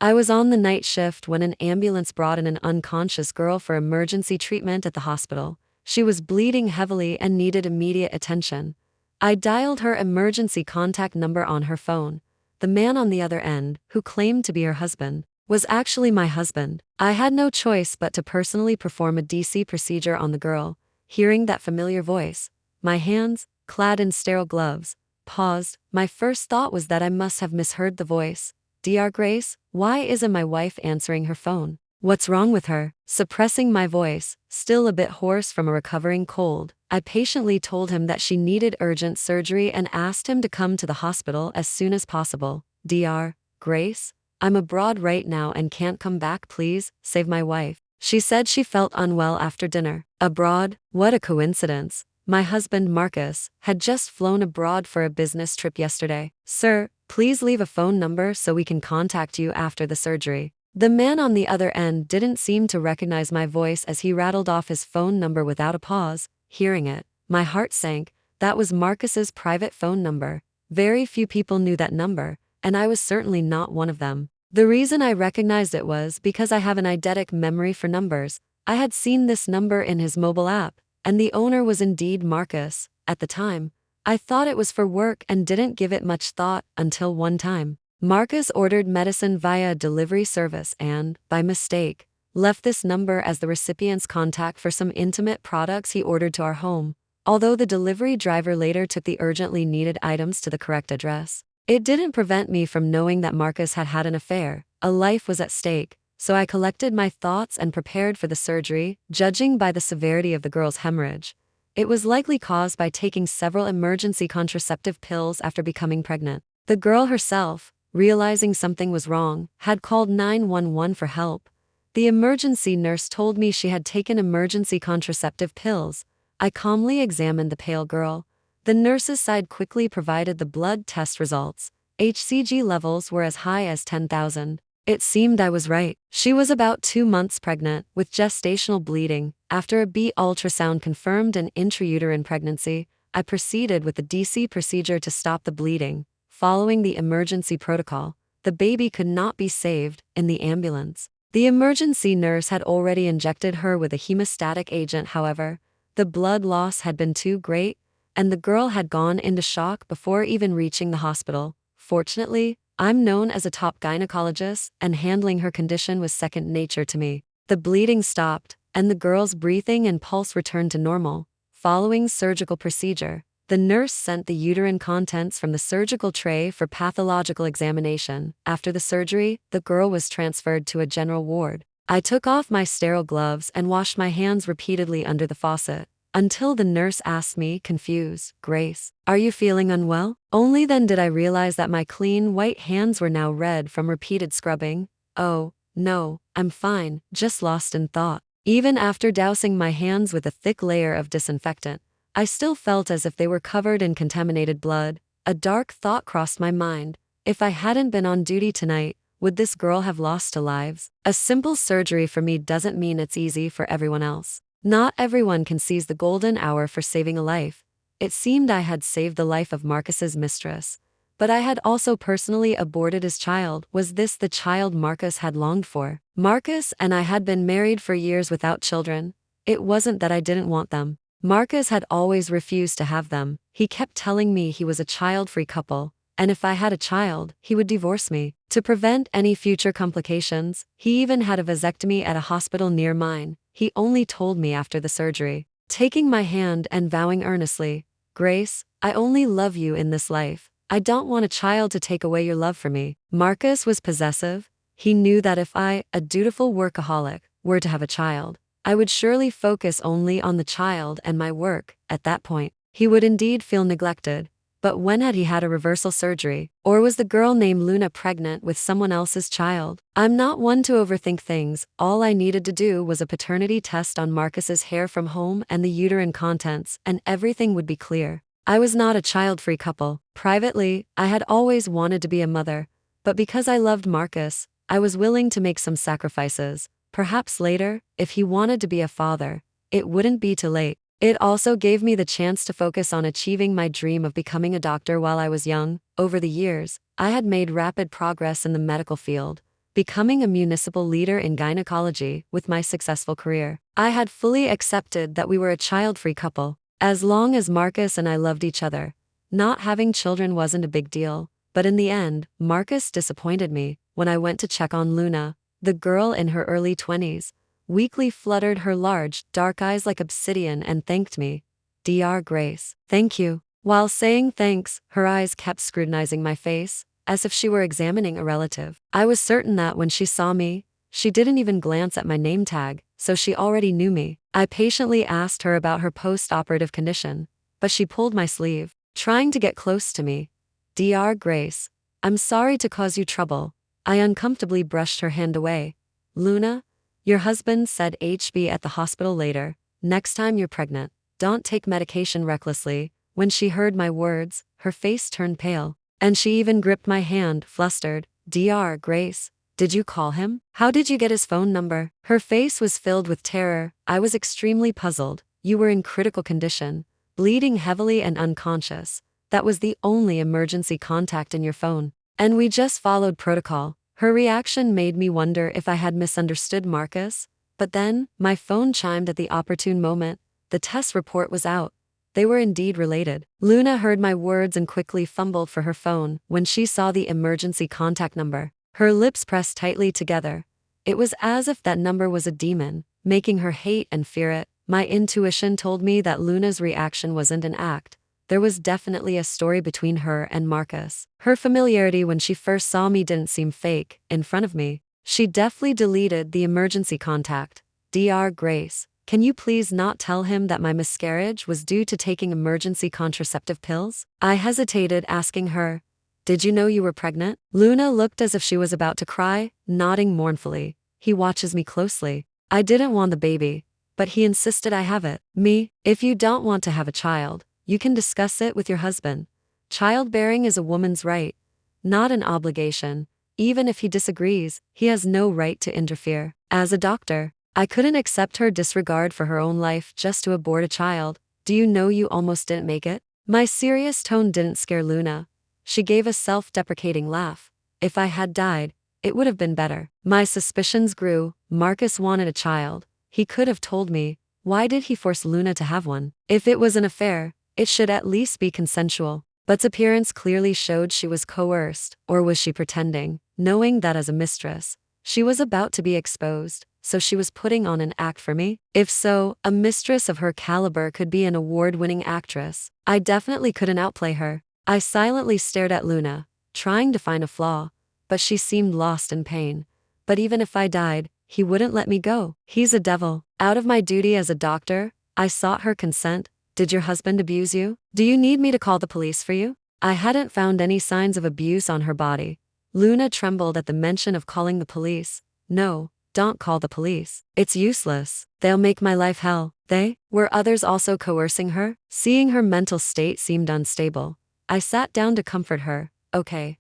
I was on the night shift when an ambulance brought in an unconscious girl for emergency treatment at the hospital. She was bleeding heavily and needed immediate attention. I dialed her emergency contact number on her phone. The man on the other end, who claimed to be her husband, was actually my husband. I had no choice but to personally perform a DC procedure on the girl. Hearing that familiar voice, my hands, clad in sterile gloves, paused. My first thought was that I must have misheard the voice. "Dr. Grace, why isn't my wife answering her phone? What's wrong with her?" Suppressing my voice, still a bit hoarse from a recovering cold, I patiently told him that she needed urgent surgery and asked him to come to the hospital as soon as possible. "Dr. Grace, I'm abroad right now and can't come back, please, save my wife." She said she felt unwell after dinner. Abroad? What a coincidence. My husband, Marcus, had just flown abroad for a business trip yesterday. "Sir, please leave a phone number so we can contact you after the surgery." The man on the other end didn't seem to recognize my voice as he rattled off his phone number without a pause. Hearing it, my heart sank. That was Marcus's private phone number. Very few people knew that number, and I was certainly not one of them. The reason I recognized it was because I have an eidetic memory for numbers. I had seen this number in his mobile app, and the owner was indeed Marcus. At the time, I thought it was for work and didn't give it much thought until one time. Marcus ordered medicine via a delivery service and, by mistake, left this number as the recipient's contact for some intimate products he ordered to our home, although the delivery driver later took the urgently needed items to the correct address. It didn't prevent me from knowing that Marcus had an affair. A life was at stake, so I collected my thoughts and prepared for the surgery. Judging by the severity of the girl's hemorrhage, it was likely caused by taking several emergency contraceptive pills after becoming pregnant. The girl herself, realizing something was wrong, had called 911 for help. The emergency nurse told me she had taken emergency contraceptive pills. I calmly examined the pale girl. The nurse's side quickly provided the blood test results. HCG levels were as high as 10,000. It seemed I was right. She was about 2 months pregnant, with gestational bleeding. After a B ultrasound confirmed an intrauterine pregnancy, I proceeded with the DC procedure to stop the bleeding. Following the emergency protocol, the baby could not be saved in the ambulance. The emergency nurse had already injected her with a hemostatic agent. However, the blood loss had been too great, and the girl had gone into shock before even reaching the hospital. Fortunately, I'm known as a top gynecologist, and handling her condition was second nature to me. The bleeding stopped, and the girl's breathing and pulse returned to normal. Following surgical procedure, the nurse sent the uterine contents from the surgical tray for pathological examination. After the surgery, the girl was transferred to a general ward. I took off my sterile gloves and washed my hands repeatedly under the faucet, until the nurse asked me, confused, "Grace, are you feeling unwell?" Only then did I realize that my clean white hands were now red from repeated scrubbing. "Oh, no, I'm fine, just lost in thought." Even after dousing my hands with a thick layer of disinfectant, I still felt as if they were covered in contaminated blood. A dark thought crossed my mind. If I hadn't been on duty tonight, would this girl have lost to lives? A simple surgery for me doesn't mean it's easy for everyone else. Not everyone can seize the golden hour for saving a life. It seemed I had saved the life of Marcus's mistress, but I had also personally aborted his child. Was this the child Marcus had longed for? Marcus and I had been married for years without children. It wasn't that I didn't want them. Marcus had always refused to have them. He kept telling me he was a child-free couple, and if I had a child, he would divorce me. To prevent any future complications, he even had a vasectomy at a hospital near mine. He only told me after the surgery, taking my hand and vowing earnestly, "Grace, I only love you in this life. I don't want a child to take away your love for me." Marcus was possessive. He knew that if I, a dutiful workaholic, were to have a child, I would surely focus only on the child and my work. At that point, he would indeed feel neglected. But when had he had a reversal surgery? Or was the girl named Luna pregnant with someone else's child? I'm not one to overthink things. All I needed to do was a paternity test on Marcus's hair from home and the uterine contents, and everything would be clear. I was not a child-free couple. Privately, I had always wanted to be a mother. But because I loved Marcus, I was willing to make some sacrifices. Perhaps later, if he wanted to be a father, it wouldn't be too late. It also gave me the chance to focus on achieving my dream of becoming a doctor while I was young. Over the years, I had made rapid progress in the medical field, becoming a municipal leader in gynecology with my successful career. I had fully accepted that we were a child-free couple, as long as Marcus and I loved each other. Not having children wasn't a big deal, but in the end, Marcus disappointed me. When I went to check on Luna, the girl in her early 20s, weakly fluttered her large, dark eyes like obsidian and thanked me. Dr. Grace. Thank you. While saying thanks, her eyes kept scrutinizing my face, as if she were examining a relative. I was certain that when she saw me, she didn't even glance at my name tag, so she already knew me. I patiently asked her about her post-operative condition, but she pulled my sleeve, trying to get close to me. Dr. Grace, I'm sorry to cause you trouble. I uncomfortably brushed her hand away. Luna, your husband said HB at the hospital later. Next time you're pregnant, don't take medication recklessly. When she heard my words, her face turned pale, and she even gripped my hand, flustered. Dr. Grace, did you call him? How did you get his phone number? Her face was filled with terror. I was extremely puzzled. You were in critical condition, bleeding heavily and unconscious. That was the only emergency contact in your phone. And we just followed protocol. Her reaction made me wonder if I had misunderstood Marcus. But then, my phone chimed at the opportune moment. The test report was out. They were indeed related. Luna heard my words and quickly fumbled for her phone when she saw the emergency contact number. Her lips pressed tightly together. It was as if that number was a demon, making her hate and fear it. My intuition told me that Luna's reaction wasn't an act. There was definitely a story between her and Marcus. Her familiarity when she first saw me didn't seem fake. In front of me, she deftly deleted the emergency contact. Dr. Grace, can you please not tell him that my miscarriage was due to taking emergency contraceptive pills? I hesitated, asking her, did you know you were pregnant? Luna looked as if she was about to cry, nodding mournfully. He watches me closely. I didn't want the baby, but he insisted I have it. Me, if you don't want to have a child, you can discuss it with your husband. Childbearing is a woman's right, not an obligation. Even if he disagrees, he has no right to interfere. As a doctor, I couldn't accept her disregard for her own life just to abort a child. Do you know you almost didn't make it? My serious tone didn't scare Luna. She gave a self-deprecating laugh. If I had died, it would have been better. My suspicions grew. Marcus wanted a child. He could have told me. Why did he force Luna to have one? If it was an affair, it should at least be consensual. But's appearance clearly showed she was coerced, or was she pretending, knowing that as a mistress, she was about to be exposed, so she was putting on an act for me? If so, a mistress of her caliber could be an award-winning actress. I definitely couldn't outplay her. I silently stared at Luna, trying to find a flaw, but she seemed lost in pain. But even if I died, he wouldn't let me go. He's a devil. Out of my duty as a doctor, I sought her consent. Did your husband abuse you? Do you need me to call the police for you? I hadn't found any signs of abuse on her body. Luna trembled at the mention of calling the police. No, don't call the police. It's useless. They'll make my life hell. They? Were others also coercing her? Seeing her mental state seemed unstable, I sat down to comfort her. Okay.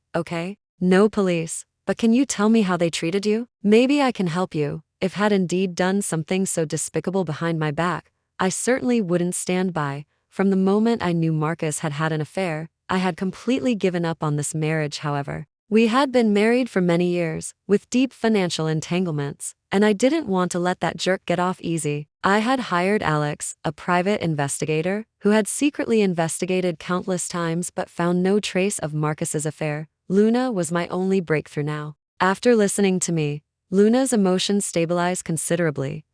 No police. But can you tell me how they treated you? Maybe I can help you. If had indeed done something so despicable behind my back, I certainly wouldn't stand by. From the moment I knew Marcus had had an affair, I had completely given up on this marriage. However, we had been married for many years, with deep financial entanglements, and I didn't want to let that jerk get off easy. I had hired Alex, a private investigator, who had secretly investigated countless times but found no trace of Marcus's affair. Luna was my only breakthrough now. After listening to me, Luna's emotions stabilized considerably.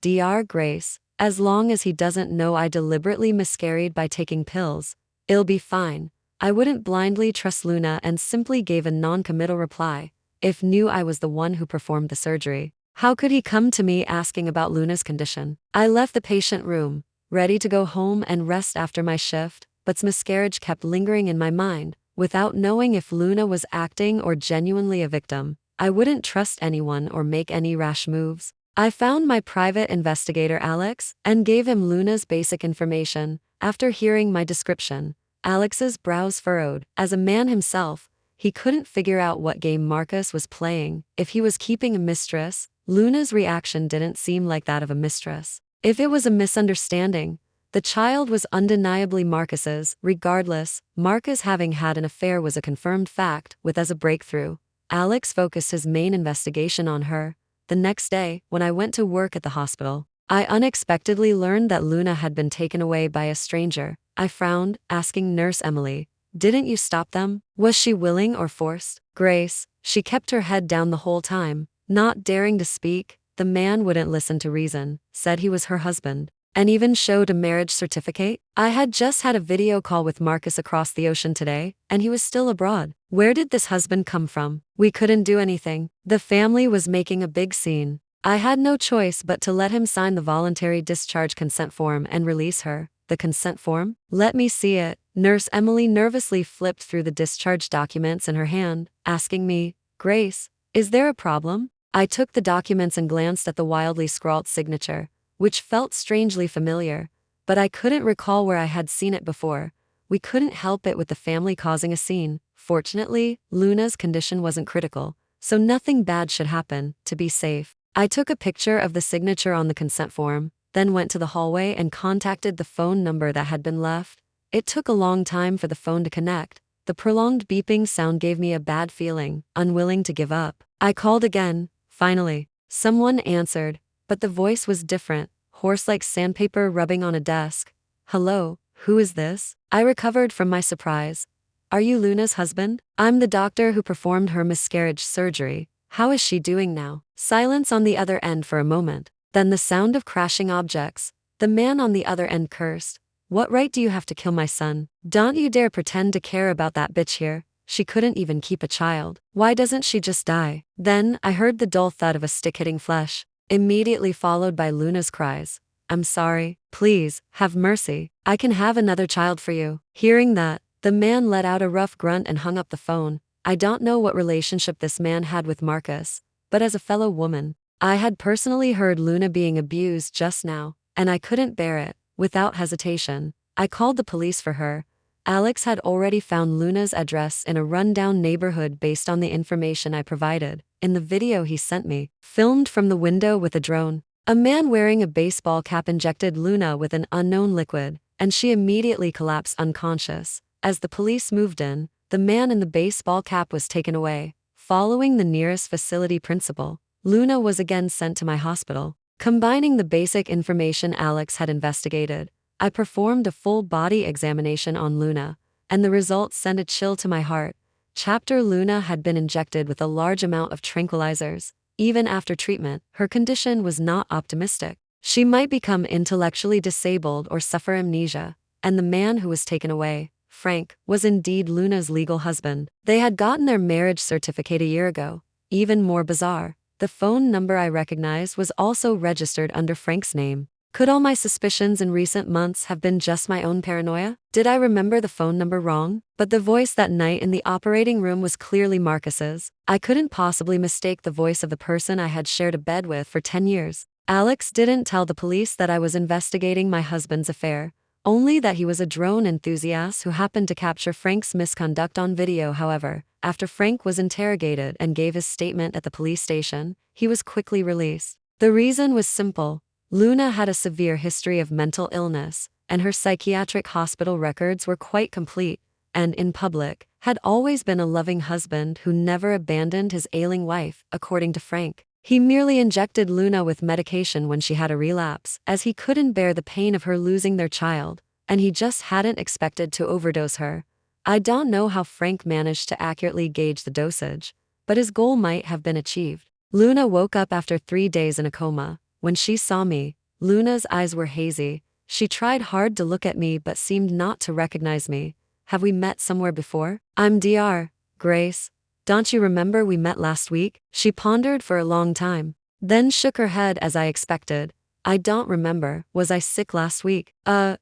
Dr. Grace, as long as he doesn't know I deliberately miscarried by taking pills, it'll be fine. I wouldn't blindly trust Luna and simply gave a non-committal reply. If knew I was the one who performed the surgery, how could he come to me asking about Luna's condition? I left the patient room, ready to go home and rest after my shift, but's miscarriage kept lingering in my mind. Without knowing if Luna was acting or genuinely a victim, I wouldn't trust anyone or make any rash moves. I found my private investigator Alex and gave him Luna's basic information. After hearing my description, Alex's brows furrowed. As a man himself, he couldn't figure out what game Marcus was playing. If he was keeping a mistress, Luna's reaction didn't seem like that of a mistress. If it was a misunderstanding, the child was undeniably Marcus's. Regardless, Marcus having had an affair was a confirmed fact. With as a breakthrough, Alex focused his main investigation on her. The next day, when I went to work at the hospital, I unexpectedly learned that Luna had been taken away by a stranger. I frowned, asking Nurse Emily, "Didn't you stop them? Was she willing or forced?" "Grace, she kept her head down the whole time, not daring to speak." The man wouldn't listen to reason, said he was her husband, and even showed a marriage certificate. I had just had a video call with Marcus across the ocean today, and he was still abroad. Where did this husband come from? We couldn't do anything. The family was making a big scene. I had no choice but to let him sign the voluntary discharge consent form and release her. The consent form? Let me see it. Nurse Emily nervously flipped through the discharge documents in her hand, asking me, "Grace, is there a problem?" I took the documents and glanced at the wildly scrawled signature, which felt strangely familiar, but I couldn't recall where I had seen it before. We couldn't help it with the family causing a scene. Fortunately, Luna's condition wasn't critical, so nothing bad should happen. To be safe, I took a picture of the signature on the consent form, then went to the hallway and contacted the phone number that had been left. It took a long time for the phone to connect. The prolonged beeping sound gave me a bad feeling. Unwilling to give up, I called again. Finally, someone answered, but the voice was different, hoarse like sandpaper rubbing on a desk. "Hello, who is this?" I recovered from my surprise. "Are you Luna's husband? I'm the doctor who performed her miscarriage surgery. How is she doing now?" Silence on the other end for a moment, then the sound of crashing objects. The man on the other end cursed. "What right do you have to kill my son? Don't you dare pretend to care about that bitch here. She couldn't even keep a child. Why doesn't she just die?" Then I heard the dull thud of a stick hitting flesh, immediately followed by Luna's cries. "I'm sorry. Please, have mercy. I can have another child for you." Hearing that, the man let out a rough grunt and hung up the phone. I don't know what relationship this man had with Marcus, but as a fellow woman, I had personally heard Luna being abused just now, and I couldn't bear it. Without hesitation, I called the police for her. Alex had already found Luna's address in a rundown neighborhood based on the information I provided. In the video he sent me, filmed from the window with a drone, a man wearing a baseball cap injected Luna with an unknown liquid, and she immediately collapsed unconscious. As the police moved in, the man in the baseball cap was taken away. Following the nearest facility principal, Luna was again sent to my hospital. Combining the basic information Alex had investigated, I performed a full-body examination on Luna, and the results sent a chill to my heart. Chapter Luna had been injected with a large amount of tranquilizers. Even after treatment, her condition was not optimistic. She might become intellectually disabled or suffer amnesia, and the man who was taken away, Frank, was indeed Luna's legal husband. They had gotten their marriage certificate a year ago. Even more bizarre, the phone number I recognized was also registered under Frank's name. Could all my suspicions in recent months have been just my own paranoia? Did I remember the phone number wrong? But the voice that night in the operating room was clearly Marcus's. I couldn't possibly mistake the voice of the person I had shared a bed with for 10 years. Alex didn't tell the police that I was investigating my husband's affair, only that he was a drone enthusiast who happened to capture Frank's misconduct on video. However, after Frank was interrogated and gave his statement at the police station, he was quickly released. The reason was simple. Luna had a severe history of mental illness, and her psychiatric hospital records were quite complete, and in public, had always been a loving husband who never abandoned his ailing wife, according to Frank. He merely injected Luna with medication when she had a relapse, as he couldn't bear the pain of her losing their child, and he just hadn't expected to overdose her. I don't know how Frank managed to accurately gauge the dosage, but his goal might have been achieved. Luna woke up after 3 days in a coma. When she saw me, Luna's eyes were hazy. She tried hard to look at me but seemed not to recognize me. "Have we met somewhere before?" "I'm Dr. Grace. Don't you remember we met last week?" She pondered for a long time, then shook her head as I expected. "I don't remember. Was I sick last week?"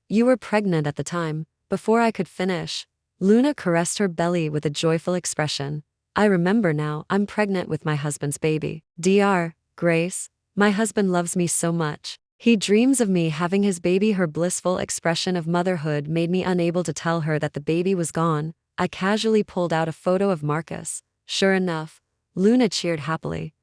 You were pregnant at the time." Before I could finish, Luna caressed her belly with a joyful expression. "I remember now. I'm pregnant with my husband's baby." "Dr. Grace, my husband loves me so much. He dreams of me having his baby." Her blissful expression of motherhood made me unable to tell her that the baby was gone. I casually pulled out a photo of Marcus. Sure enough, Luna cheered happily.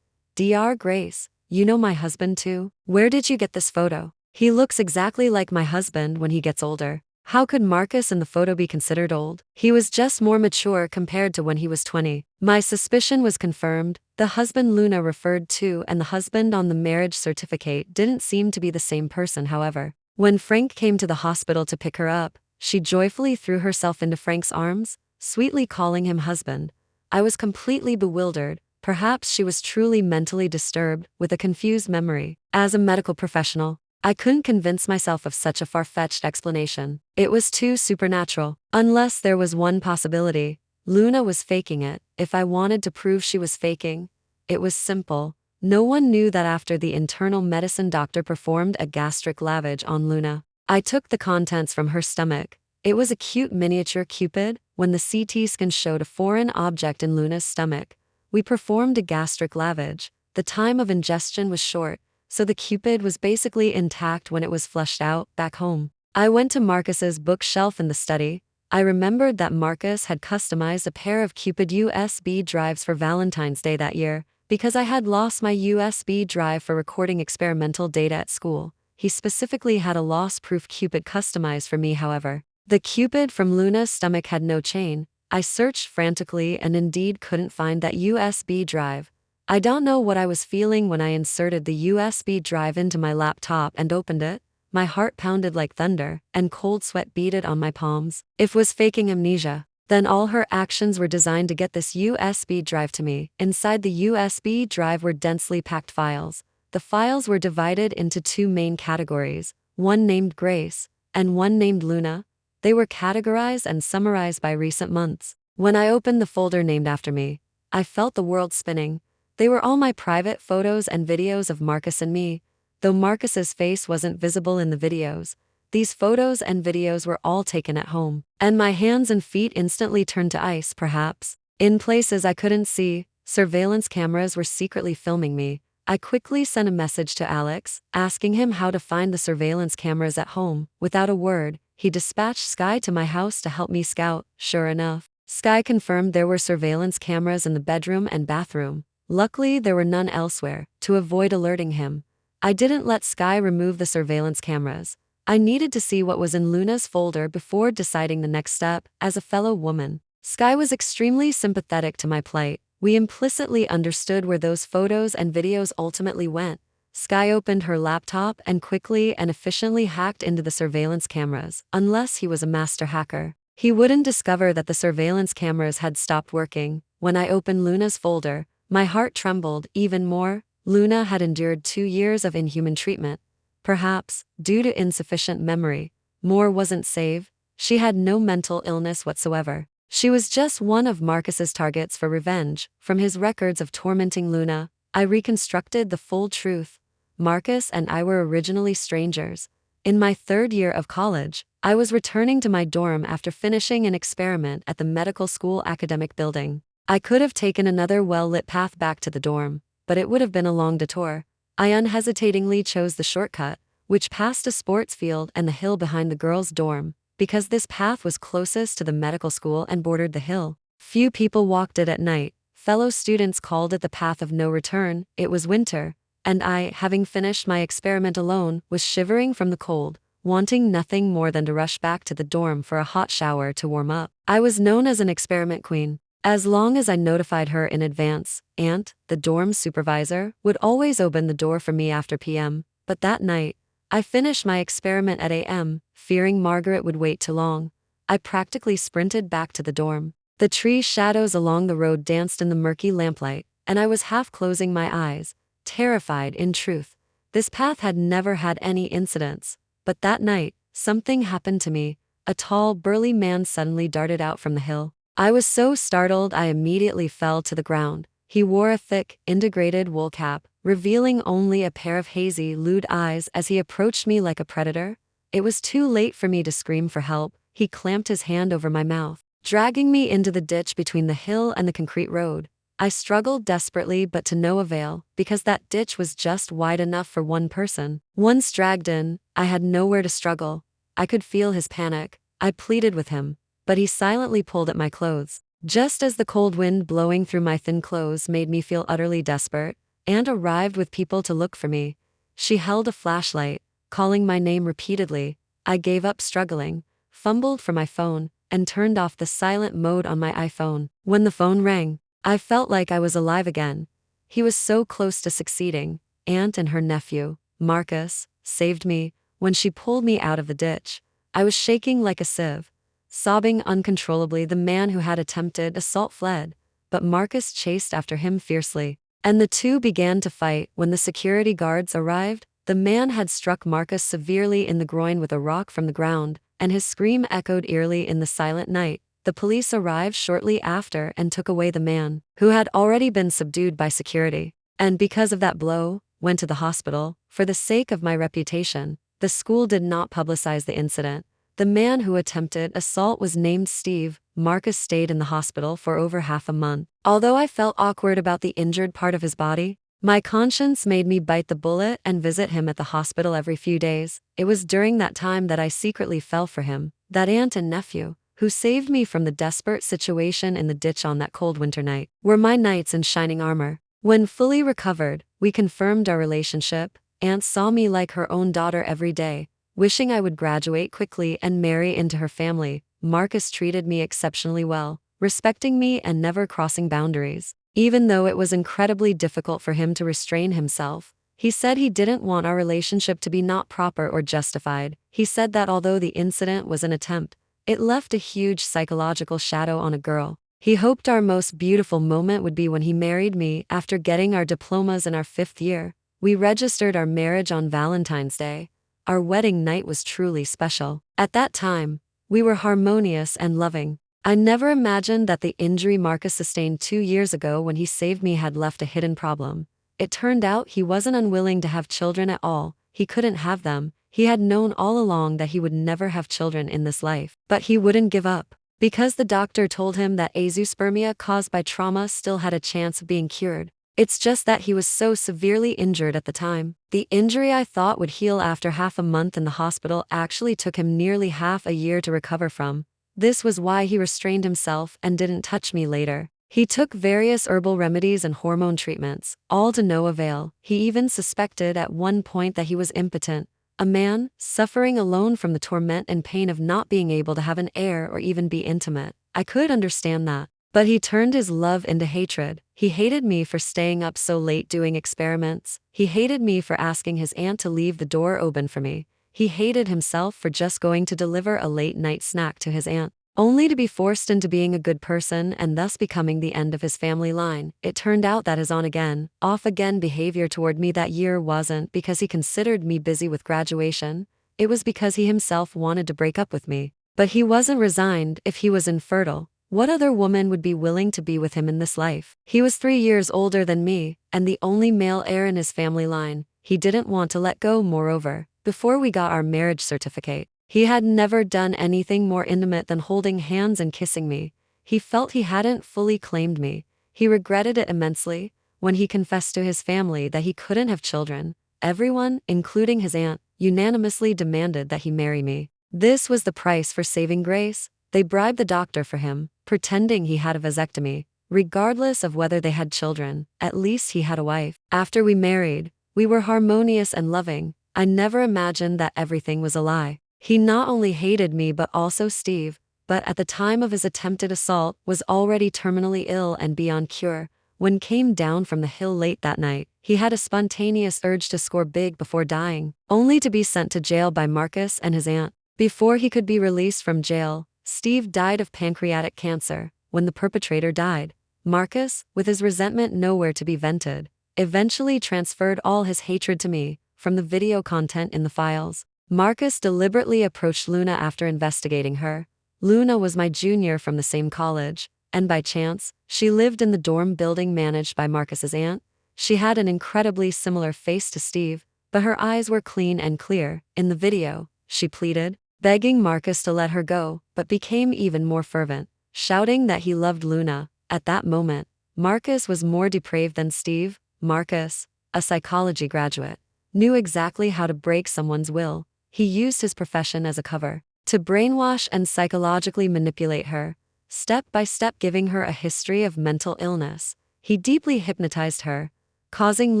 "Dr. Grace, you know my husband too? Where did you get this photo? He looks exactly like my husband when he gets older." How could Marcus in the photo be considered old? He was just more mature compared to when he was 20. My suspicion was confirmed. The husband Luna referred to and the husband on the marriage certificate didn't seem to be the same person, however. When Frank came to the hospital to pick her up, she joyfully threw herself into Frank's arms, sweetly calling him husband. I was completely bewildered. Perhaps she was truly mentally disturbed, with a confused memory. As a medical professional, I couldn't convince myself of such a far-fetched explanation. It was too supernatural. Unless there was one possibility. Luna was faking it. If I wanted to prove she was faking, it was simple. No one knew that after the internal medicine doctor performed a gastric lavage on Luna, I took the contents from her stomach. It was a cute miniature Cupid. When the CT scan showed a foreign object in Luna's stomach, we performed a gastric lavage. The time of ingestion was short, so the Cupid was basically intact when it was flushed out back home. I went to Marcus's bookshelf in the study. I remembered that Marcus had customized a pair of Cupid USB drives for Valentine's Day that year. Because I had lost my USB drive for recording experimental data at school, he specifically had a loss-proof Cupid customized for me, however. The Cupid from Luna's stomach had no chain. I searched frantically and indeed couldn't find that USB drive. I don't know what I was feeling when I inserted the USB drive into my laptop and opened it. My heart pounded like thunder, and cold sweat beaded on my palms. If was faking amnesia, then all her actions were designed to get this USB drive to me. Inside the USB drive were densely packed files. The files were divided into two main categories, one named Grace, and one named Luna. They were categorized and summarized by recent months. When I opened the folder named after me, I felt the world spinning. They were all my private photos and videos of Marcus and me. Though Marcus's face wasn't visible in the videos, these photos and videos were all taken at home. And my hands and feet instantly turned to ice, perhaps. In places I couldn't see, surveillance cameras were secretly filming me. I quickly sent a message to Alex, asking him how to find the surveillance cameras at home. Without a word, he dispatched Sky to my house to help me scout. Sure enough, Sky confirmed there were surveillance cameras in the bedroom and bathroom. Luckily, there were none elsewhere. To avoid alerting him, I didn't let Sky remove the surveillance cameras. I needed to see what was in Luna's folder before deciding the next step. As a fellow woman, Sky was extremely sympathetic to my plight. We implicitly understood where those photos and videos ultimately went. Sky opened her laptop and quickly and efficiently hacked into the surveillance cameras. Unless he was a master hacker, he wouldn't discover that the surveillance cameras had stopped working. When I opened Luna's folder, my heart trembled even more. Luna had endured 2 years of inhuman treatment. Perhaps, due to insufficient memory, more wasn't saved. She had no mental illness whatsoever. She was just one of Marcus's targets for revenge. From his records of tormenting Luna, I reconstructed the full truth. Marcus and I were originally strangers. In my 3rd year of college, I was returning to my dorm after finishing an experiment at the medical school academic building. I could have taken another well-lit path back to the dorm, but it would have been a long detour. I unhesitatingly chose the shortcut, which passed a sports field and the hill behind the girls' dorm, because this path was closest to the medical school and bordered the hill. Few people walked it at night. Fellow students called it the path of no return. It was winter, and I, having finished my experiment alone, was shivering from the cold, wanting nothing more than to rush back to the dorm for a hot shower to warm up. I was known as an experiment queen. As long as I notified her in advance, Aunt, the dorm supervisor, would always open the door for me after PM. But that night, I finished my experiment at AM, fearing Margaret would wait too long. I practically sprinted back to the dorm. The tree shadows along the road danced in the murky lamplight, and I was half closing my eyes, terrified in truth. This path had never had any incidents. But that night, something happened to me. A tall, burly man suddenly darted out from the hill. I was so startled I immediately fell to the ground. He wore a thick, integrated wool cap, revealing only a pair of hazy, lewd eyes as he approached me like a predator. It was too late for me to scream for help. He clamped his hand over my mouth, dragging me into the ditch between the hill and the concrete road. I struggled desperately but to no avail, because that ditch was just wide enough for one person. Once dragged in, I had nowhere to struggle. I could feel his panic. I pleaded with him, but he silently pulled at my clothes. Just as the cold wind blowing through my thin clothes made me feel utterly desperate, Aunt arrived with people to look for me. She held a flashlight, calling my name repeatedly. I gave up struggling. fumbled for my phone, and turned off the silent mode on my iPhone. When the phone rang, I felt like I was alive again. He was so close to succeeding. Aunt and her nephew, Marcus, saved me when she pulled me out of the ditch. I was shaking like a sieve. Sobbing uncontrollably, the man who had attempted assault fled, but Marcus chased after him fiercely, and the two began to fight. When the security guards arrived, the man had struck Marcus severely in the groin with a rock from the ground, and his scream echoed eerily in the silent night. The police arrived shortly after and took away the man, who had already been subdued by security, and because of that blow, went to the hospital. For the sake of my reputation, the school did not publicize the incident. The man who attempted assault was named Steve. Marcus stayed in the hospital for over half a month. Although I felt awkward about the injured part of his body, my conscience made me bite the bullet and visit him at the hospital every few days. It was during that time that I secretly fell for him, that aunt and nephew, who saved me from the desperate situation in the ditch on that cold winter night, were my knights in shining armor. When fully recovered, we confirmed our relationship. Aunt saw me like her own daughter every day, wishing I would graduate quickly and marry into her family. Marcus treated me exceptionally well, respecting me and never crossing boundaries. Even though it was incredibly difficult for him to restrain himself, he said he didn't want our relationship to be not proper or justified. He said that although the incident was an attempt, it left a huge psychological shadow on a girl. He hoped our most beautiful moment would be when he married me after getting our diplomas in our 5th year. We registered our marriage on Valentine's Day. Our wedding night was truly special. At that time, we were harmonious and loving. I never imagined that the injury Marcus sustained 2 years ago when he saved me had left a hidden problem. It turned out he wasn't unwilling to have children at all. He couldn't have them. He had known all along that he would never have children in this life. But he wouldn't give up. Because the doctor told him that azoospermia caused by trauma still had a chance of being cured. It's just that he was so severely injured at the time. The injury I thought would heal after half a month in the hospital actually took him nearly half a year to recover from. This was why he restrained himself and didn't touch me later. He took various herbal remedies and hormone treatments, all to no avail. He even suspected at one point that he was impotent. A man, suffering alone from the torment and pain of not being able to have an heir or even be intimate. I could understand that. But he turned his love into hatred. He hated me for staying up so late doing experiments. He hated me for asking his aunt to leave the door open for me. He hated himself for just going to deliver a late-night snack to his aunt, only to be forced into being a good person and thus becoming the end of his family line. It turned out that his on-again, off-again behavior toward me that year wasn't because he considered me busy with graduation. It was because he himself wanted to break up with me. But he wasn't resigned. If he was infertile, what other woman would be willing to be with him in this life? He was 3 years older than me, and the only male heir in his family line. He didn't want to let go. Moreover, before we got our marriage certificate, he had never done anything more intimate than holding hands and kissing me. He felt he hadn't fully claimed me. He regretted it immensely. When he confessed to his family that he couldn't have children, everyone, including his aunt, unanimously demanded that he marry me. This was the price for saving Grace. They bribed the doctor for him, pretending he had a vasectomy. Regardless of whether they had children, at least he had a wife. After we married, we were harmonious and loving. I never imagined that everything was a lie. He not only hated me but also Steve, but at the time of his attempted assault was already terminally ill and beyond cure. When came down from the hill late that night, he had a spontaneous urge to score big before dying, only to be sent to jail by Marcus and his aunt. Before he could be released from jail, Steve died of pancreatic cancer. When the perpetrator died, Marcus, with his resentment nowhere to be vented, eventually transferred all his hatred to me. From the video content in the files, Marcus deliberately approached Luna after investigating her. Luna was my junior from the same college, and by chance, she lived in the dorm building managed by Marcus's aunt. She had an incredibly similar face to Steve, but her eyes were clean and clear. In the video, she pleaded, begging Marcus to let her go, but became even more fervent, shouting that he loved Luna. At that moment, Marcus was more depraved than Steve. Marcus, a psychology graduate, knew exactly how to break someone's will. He used his profession as a cover to brainwash and psychologically manipulate her, step by step giving her a history of mental illness. He deeply hypnotized her, causing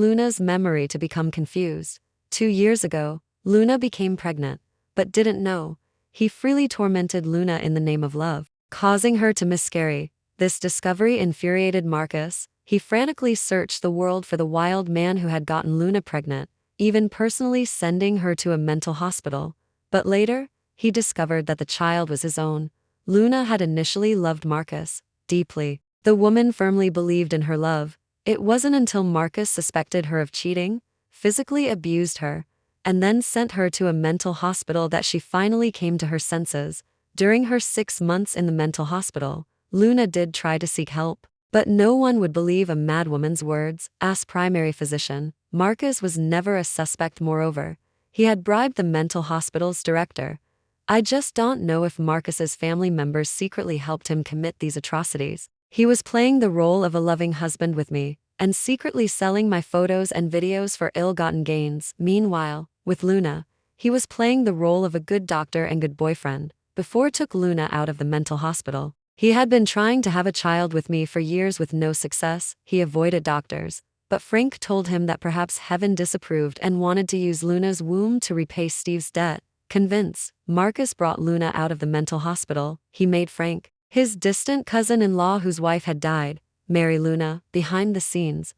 Luna's memory to become confused. 2 years ago, Luna became pregnant, but didn't know. he freely tormented Luna in the name of love, causing her to miscarry. This discovery infuriated Marcus. He frantically searched the world for the wild man who had gotten Luna pregnant, even personally sending her to a mental hospital. But later, he discovered that the child was his own. Luna had initially loved Marcus deeply. The woman firmly believed in her love. It wasn't until Marcus suspected her of cheating, physically abused her, and then sent her to a mental hospital that she finally came to her senses. During her 6 months in the mental hospital, Luna did try to seek help, but no one would believe a madwoman's words. As primary physician, Marcus was never a suspect. Moreover, he had bribed the mental hospital's director. I just don't know if Marcus's family members secretly helped him commit these atrocities. He was playing the role of a loving husband with me, and secretly selling my photos and videos for ill-gotten gains. Meanwhile, with Luna, he was playing the role of a good doctor and good boyfriend. Before took Luna out of the mental hospital, he had been trying to have a child with me for years with no success. He avoided doctors, but Frank told him that perhaps heaven disapproved and wanted to use Luna's womb to repay Steve's debt. Convinced, Marcus brought Luna out of the mental hospital. He made Frank, his distant cousin-in-law whose wife had died, marry Luna. Behind the scenes,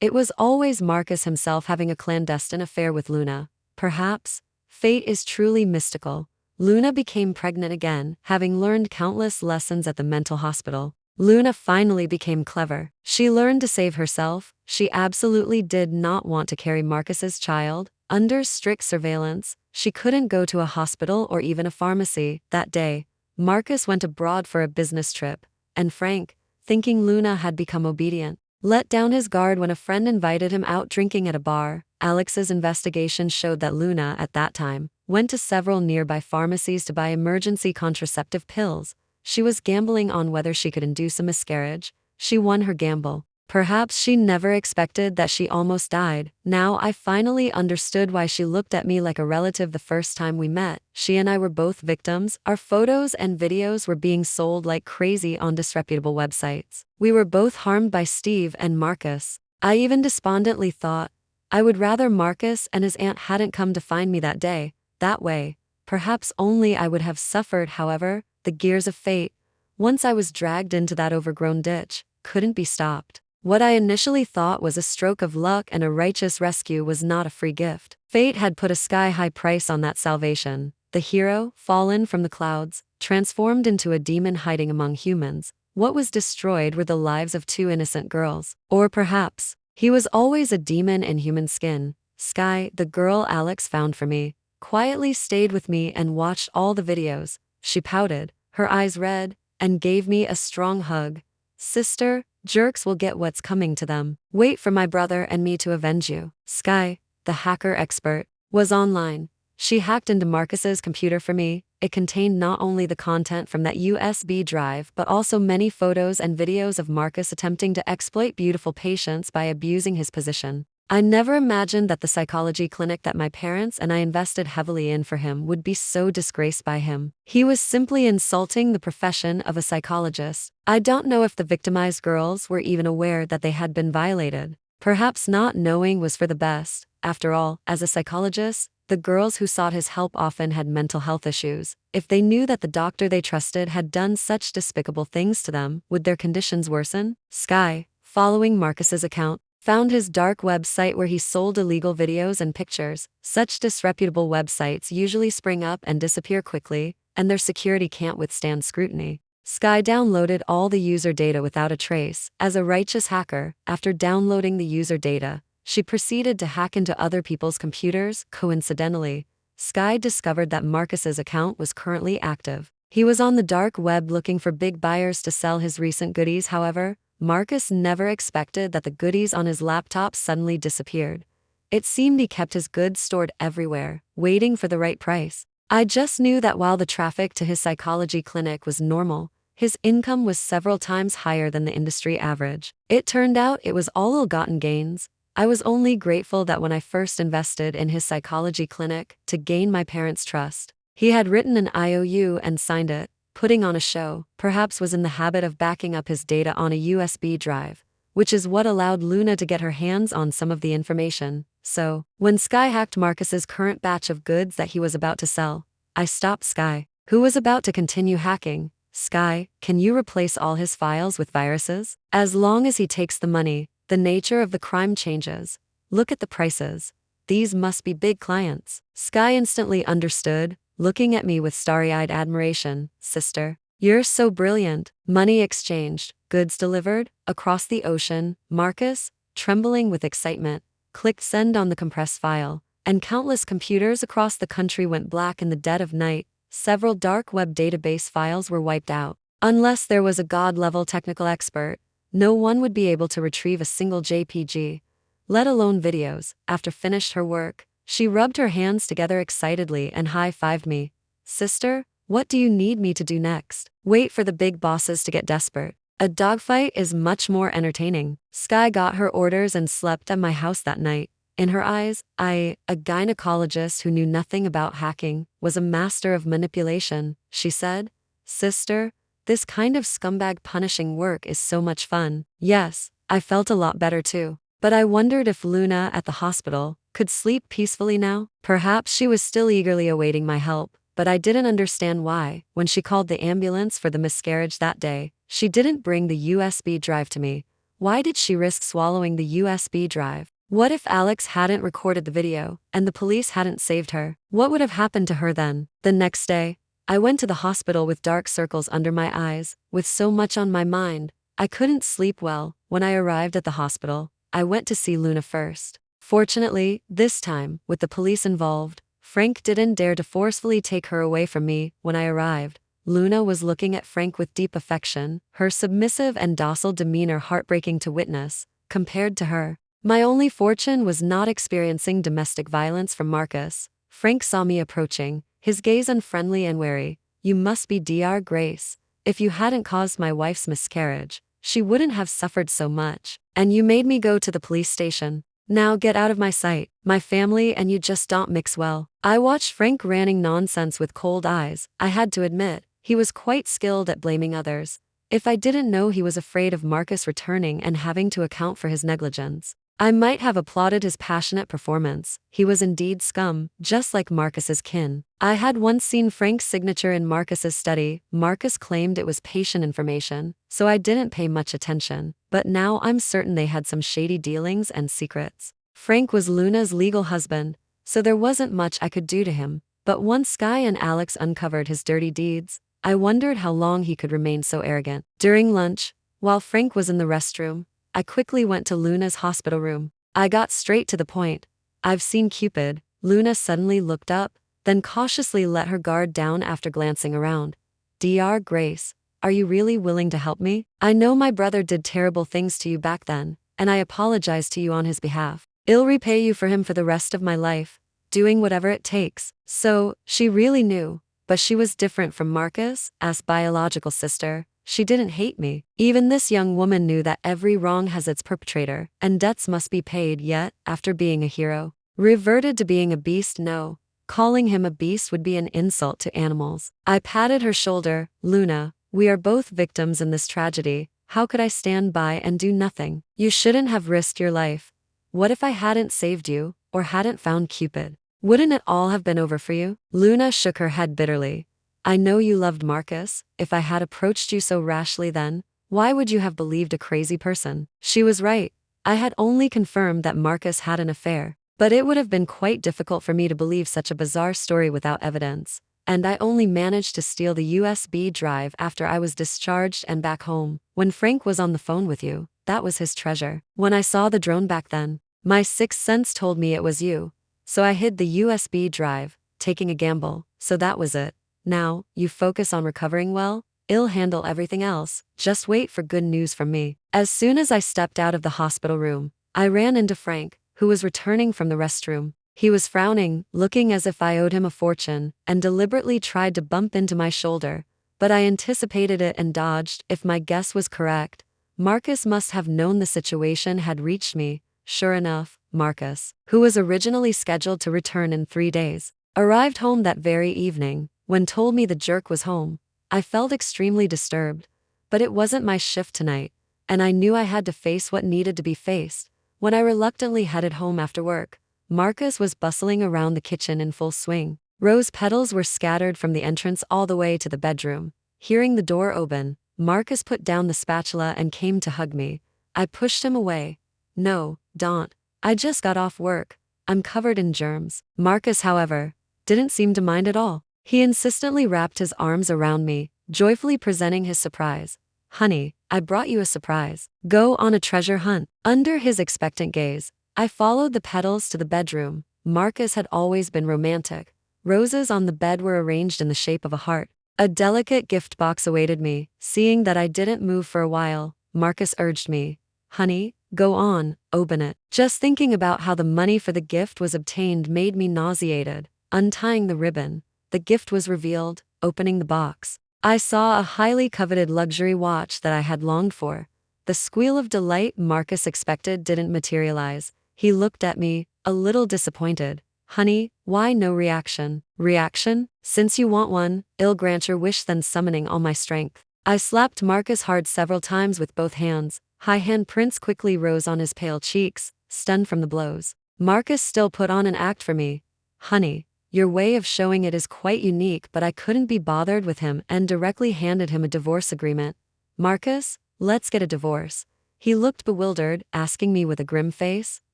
it was always Marcus himself having a clandestine affair with Luna. Perhaps, fate is truly mystical. Luna became pregnant again, having learned countless lessons at the mental hospital. Luna finally became clever. She learned to save herself. She absolutely did not want to carry Marcus's child. Under strict surveillance, she couldn't go to a hospital or even a pharmacy. That day, Marcus went abroad for a business trip, and Frank, thinking Luna had become obedient, let down his guard when a friend invited him out drinking at a bar. Alex's investigation showed that Luna, at that time, went to several nearby pharmacies to buy emergency contraceptive pills. She was gambling on whether she could induce a miscarriage. She won her gamble. Perhaps she never expected that she almost died. Now I finally understood why she looked at me like a relative the first time we met. She and I were both victims. Our photos and videos were being sold like crazy on disreputable websites. We were both harmed by Steve and Marcus. I even despondently thought, I would rather Marcus and his aunt hadn't come to find me that day. That way, perhaps only I would have suffered. However, the gears of fate, once I was dragged into that overgrown ditch, couldn't be stopped. What I initially thought was a stroke of luck and a righteous rescue was not a free gift. Fate had put a sky-high price on that salvation. The hero, fallen from the clouds, transformed into a demon hiding among humans. What was destroyed were the lives of 2 innocent girls. Or perhaps, he was always a demon in human skin. Sky, the girl Alex found for me, quietly stayed with me and watched all the videos. She pouted, her eyes red, and gave me a strong hug. Sister, jerks will get what's coming to them. Wait for my brother and me to avenge you. Sky, the hacker expert, was online. She hacked into Marcus's computer for me. It contained not only the content from that USB drive but also many photos and videos of Marcus attempting to exploit beautiful patients by abusing his position. I never imagined that the psychology clinic that my parents and I invested heavily in for him would be so disgraced by him. He was simply insulting the profession of a psychologist. I don't know if the victimized girls were even aware that they had been violated. Perhaps not knowing was for the best. After all, as a psychologist, the girls who sought his help often had mental health issues. If they knew that the doctor they trusted had done such despicable things to them, would their conditions worsen? Sky, following Marcus's account, found his dark website where he sold illegal videos and pictures. Such disreputable websites usually spring up and disappear quickly, and their security can't withstand scrutiny. Sky downloaded all the user data without a trace. As a righteous hacker, after downloading the user data, she proceeded to hack into other people's computers. Coincidentally, Sky discovered that Marcus's account was currently active. He was on the dark web looking for big buyers to sell his recent goodies. However, Marcus never expected that the goodies on his laptop suddenly disappeared. It seemed he kept his goods stored everywhere, waiting for the right price. I just knew that while the traffic to his psychology clinic was normal, his income was several times higher than the industry average. It turned out it was all ill-gotten gains. I was only grateful that when I first invested in his psychology clinic to gain my parents' trust, he had written an IOU and signed it. Putting on a show, perhaps was in the habit of backing up his data on a USB drive, which is what allowed Luna to get her hands on some of the information. So, when Sky hacked Marcus's current batch of goods that he was about to sell, I stopped Sky. who was about to continue hacking. Sky, can you replace all his files with viruses? As long as he takes the money, the nature of the crime changes. Look at the prices. These must be big clients. Sky instantly understood, looking at me with starry-eyed admiration. Sister, you're so brilliant. Money exchanged, goods delivered, across the ocean. Marcus, trembling with excitement, clicked send on the compressed file, and countless computers across the country went black in the dead of night. Several dark web database files were wiped out. Unless there was a god-level technical expert, no one would be able to retrieve a single JPG, let alone videos. After finished her work, she rubbed her hands together excitedly and high-fived me. Sister, what do you need me to do next? Wait for the big bosses to get desperate. A dogfight is much more entertaining. Sky got her orders and slept at my house that night. In her eyes, a gynecologist who knew nothing about hacking, was a master of manipulation. She said, Sister, this kind of scumbag punishing work is so much fun. Yes, I felt a lot better too. But I wondered if Luna at the hospital could sleep peacefully now. Perhaps she was still eagerly awaiting my help, but I didn't understand why. When she called the ambulance for the miscarriage that day, she didn't bring the USB drive to me. Why did she risk swallowing the USB drive? What if Alex hadn't recorded the video, and the police hadn't saved her? What would have happened to her then? The next day, I went to the hospital with dark circles under my eyes, with so much on my mind. I couldn't sleep well. When I arrived at the hospital, I went to see Luna first. Fortunately, this time, with the police involved, Frank didn't dare to forcefully take her away from me. When I arrived, Luna was looking at Frank with deep affection, her submissive and docile demeanor heartbreaking to witness. Compared to her, my only fortune was not experiencing domestic violence from Marcus. Frank saw me approaching, his gaze unfriendly and wary. You must be Dr. Grace. If you hadn't caused my wife's miscarriage, she wouldn't have suffered so much. And you made me go to the police station. Now get out of my sight. My family and you just don't mix well. I watched Frank ranting nonsense with cold eyes. I had to admit, he was quite skilled at blaming others. If I didn't know he was afraid of Marcus returning and having to account for his negligence, I might have applauded his passionate performance. He was indeed scum, just like Marcus's kin. I had once seen Frank's signature in Marcus's study. Marcus claimed it was patient information, so I didn't pay much attention. But now I'm certain they had some shady dealings and secrets. Frank was Luna's legal husband, so there wasn't much I could do to him. But once Sky and Alex uncovered his dirty deeds, I wondered how long he could remain so arrogant. During lunch, while Frank was in the restroom, I quickly went to Luna's hospital room. I got straight to the point. I've seen Cupid. Luna suddenly looked up, then cautiously let her guard down after glancing around. Dr. Grace, are you really willing to help me? I know my brother did terrible things to you back then, and I apologize to you on his behalf. I'll repay you for him for the rest of my life, doing whatever it takes. So, she really knew, but she was different from Marcus, as biological sister. She didn't hate me. Even this young woman knew that every wrong has its perpetrator, and debts must be paid. Yet, after being a hero, reverted to being a beast. No, calling him a beast would be an insult to animals. I patted her shoulder. Luna, we are both victims in this tragedy. How could I stand by and do nothing? You shouldn't have risked your life. What if I hadn't saved you, or hadn't found Cupid? Wouldn't it all have been over for you? Luna shook her head bitterly. I know you loved Marcus. If I had approached you so rashly then, why would you have believed a crazy person? She was right. I had only confirmed that Marcus had an affair, but it would have been quite difficult for me to believe such a bizarre story without evidence. And I only managed to steal the USB drive after I was discharged and back home. When Frank was on the phone with you, that was his treasure. When I saw the drone back then, my sixth sense told me it was you. So I hid the USB drive, taking a gamble. So that was it. Now, you focus on recovering well, I'll handle everything else. Just wait for good news from me. As soon as I stepped out of the hospital room, I ran into Frank, who was returning from the restroom. He was frowning, looking as if I owed him a fortune, and deliberately tried to bump into my shoulder. But I anticipated it and dodged. If my guess was correct, Marcus must have known the situation had reached me. Sure enough, Marcus, who was originally scheduled to return in 3 days, arrived home that very evening. When told me the jerk was home, I felt extremely disturbed. But it wasn't my shift tonight, and I knew I had to face what needed to be faced. When I reluctantly headed home after work, Marcus was bustling around the kitchen in full swing. Rose petals were scattered from the entrance all the way to the bedroom. Hearing the door open, Marcus put down the spatula and came to hug me. I pushed him away. No, don't. I just got off work. I'm covered in germs. Marcus, however, didn't seem to mind at all. He insistently wrapped his arms around me, joyfully presenting his surprise. Honey, I brought you a surprise. Go on a treasure hunt. Under his expectant gaze, I followed the petals to the bedroom. Marcus had always been romantic. Roses on the bed were arranged in the shape of a heart. A delicate gift box awaited me. Seeing that I didn't move for a while, Marcus urged me. Honey, go on, open it. Just thinking about how the money for the gift was obtained made me nauseated. Untying the ribbon, the gift was revealed. Opening the box, I saw a highly coveted luxury watch that I had longed for. The squeal of delight Marcus expected didn't materialize. He looked at me, a little disappointed. Honey, why no reaction? Reaction? Since you want one, I'll grant your wish, then summoning all my strength. I slapped Marcus hard several times with both hands. High handprints quickly rose on his pale cheeks, stunned from the blows. Marcus still put on an act for me. Honey, your way of showing it is quite unique, but I couldn't be bothered with him and directly handed him a divorce agreement. Marcus, let's get a divorce. He looked bewildered, asking me with a grim face.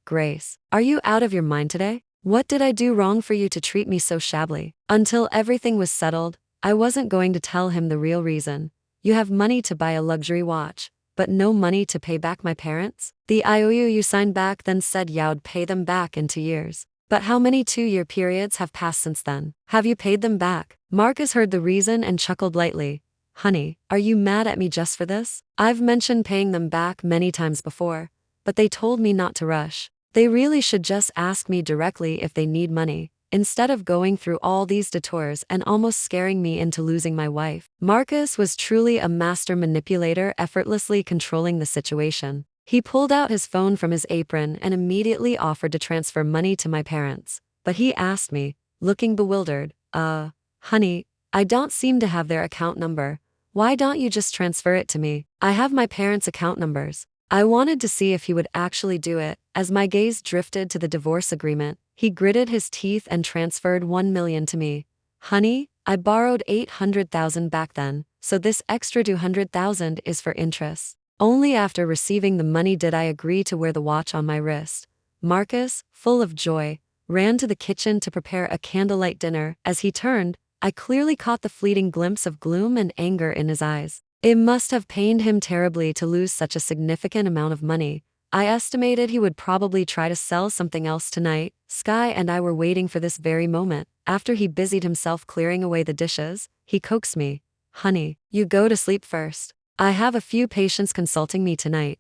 Grace, are you out of your mind today? What did I do wrong for you to treat me so shabbily? Until everything was settled, I wasn't going to tell him the real reason. You have money to buy a luxury watch, but no money to pay back my parents? The IOU you signed back then said you'd pay them back in 2 years. But how many 2-year periods have passed since then? Have you paid them back? Marcus heard the reason and chuckled lightly. Honey, are you mad at me just for this? I've mentioned paying them back many times before, but they told me not to rush. They really should just ask me directly if they need money, instead of going through all these detours and almost scaring me into losing my wife. Marcus was truly a master manipulator, effortlessly controlling the situation. He pulled out his phone from his apron and immediately offered to transfer money to my parents. But he asked me, looking bewildered, honey, I don't seem to have their account number. Why don't you just transfer it to me? I have my parents' account numbers. I wanted to see if he would actually do it. As my gaze drifted to the divorce agreement, he gritted his teeth and transferred $1 million to me. Honey, I borrowed $800,000 back then, so this extra $200,000 is for interest. Only after receiving the money did I agree to wear the watch on my wrist. Marcus, full of joy, ran to the kitchen to prepare a candlelight dinner. As he turned, I clearly caught the fleeting glimpse of gloom and anger in his eyes. It must have pained him terribly to lose such a significant amount of money. I estimated he would probably try to sell something else tonight. Sky and I were waiting for this very moment. After he busied himself clearing away the dishes, he coaxed me. Honey, you go to sleep first. I have a few patients consulting me tonight.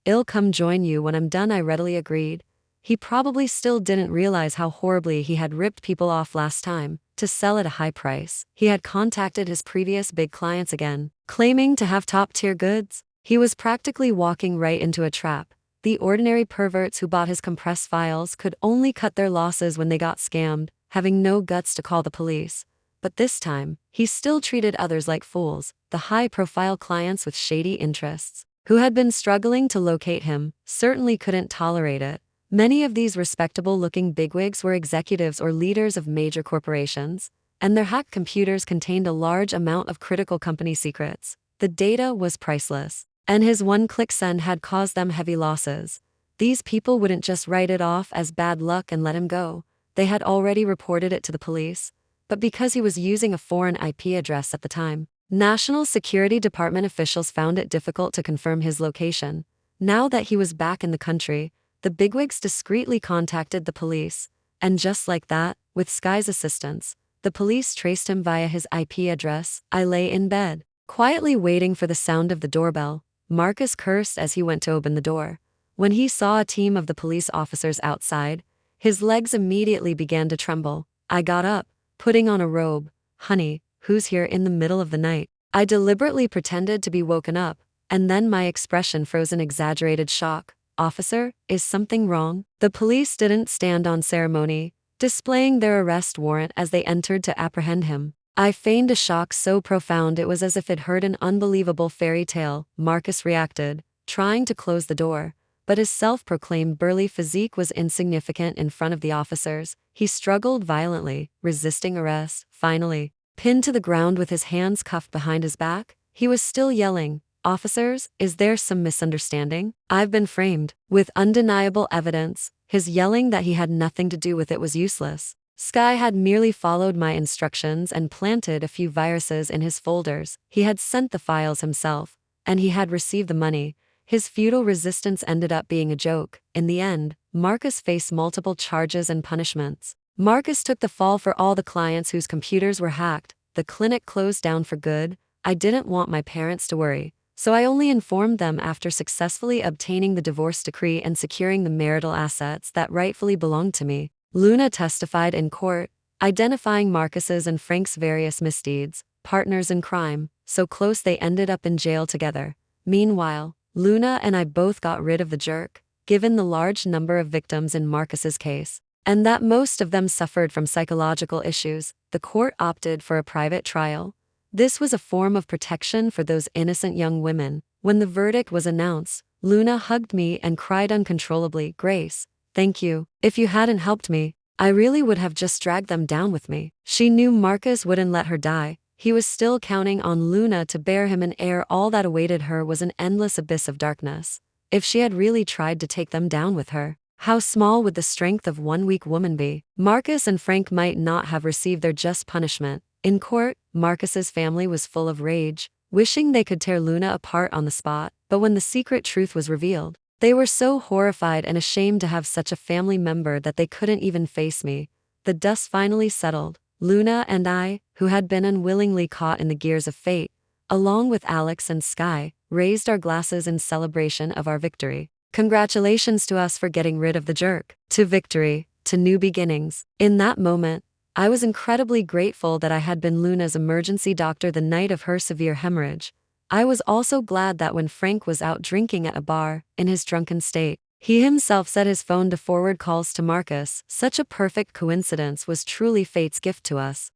I'll come join you when I'm done. I readily agreed. He probably still didn't realize how horribly he had ripped people off last time. To sell at a high price, he had contacted his previous big clients again, claiming to have top-tier goods. He was practically walking right into a trap. The ordinary perverts who bought his compressed files could only cut their losses when they got scammed, having no guts to call the police. But this time, he still treated others like fools, the high-profile clients with shady interests, who had been struggling to locate him, certainly couldn't tolerate it. Many of these respectable-looking bigwigs were executives or leaders of major corporations, and their hacked computers contained a large amount of critical company secrets. The data was priceless, and his one-click send had caused them heavy losses. These people wouldn't just write it off as bad luck and let him go. They had already reported it to the police. But because he was using a foreign IP address at the time, National Security Department officials found it difficult to confirm his location. Now that he was back in the country, the bigwigs discreetly contacted the police, and just like that, with Sky's assistance, the police traced him via his IP address. I lay in bed, quietly waiting for the sound of the doorbell. Marcus cursed as he went to open the door. When he saw a team of the police officers outside, his legs immediately began to tremble. I got up, putting on a robe. Honey, who's here in the middle of the night? I deliberately pretended to be woken up, and then my expression froze in exaggerated shock. Officer, is something wrong? The police didn't stand on ceremony, displaying their arrest warrant as they entered to apprehend him. I feigned a shock so profound it was as if it heard an unbelievable fairy tale. Marcus reacted, trying to close the door, but his self-proclaimed burly physique was insignificant in front of the officers. He struggled violently, resisting arrest. Finally, pinned to the ground with his hands cuffed behind his back, he was still yelling, "Officers, is there some misunderstanding? I've been framed." With undeniable evidence, his yelling that he had nothing to do with it was useless. Sky had merely followed my instructions and planted a few viruses in his folders. He had sent the files himself, and he had received the money. His futile resistance ended up being a joke. In the end, Marcus faced multiple charges and punishments. Marcus took the fall for all the clients whose computers were hacked. The clinic closed down for good. I didn't want my parents to worry, so I only informed them after successfully obtaining the divorce decree and securing the marital assets that rightfully belonged to me. Luna testified in court, identifying Marcus's and Frank's various misdeeds, partners in crime, so close they ended up in jail together. Meanwhile, Luna and I both got rid of the jerk, given the large number of victims in Marcus's case, and that most of them suffered from psychological issues. The court opted for a private trial. This was a form of protection for those innocent young women. When the verdict was announced, Luna hugged me and cried uncontrollably, "Grace, thank you. If you hadn't helped me, I really would have just dragged them down with me." She knew Marcus wouldn't let her die. He was still counting on Luna to bear him an heir. All that awaited her was an endless abyss of darkness. If she had really tried to take them down with her, how small would the strength of one weak woman be? Marcus and Frank might not have received their just punishment. In court, Marcus's family was full of rage, wishing they could tear Luna apart on the spot. But when the secret truth was revealed, they were so horrified and ashamed to have such a family member that they couldn't even face me. The dust finally settled. Luna and I, who had been unwillingly caught in the gears of fate, along with Alex and Sky, raised our glasses in celebration of our victory. Congratulations to us for getting rid of the jerk. To victory, to new beginnings. In that moment, I was incredibly grateful that I had been Luna's emergency doctor the night of her severe hemorrhage. I was also glad that when Frank was out drinking at a bar, in his drunken state, he himself set his phone to forward calls to Marcus. Such a perfect coincidence was truly fate's gift to us.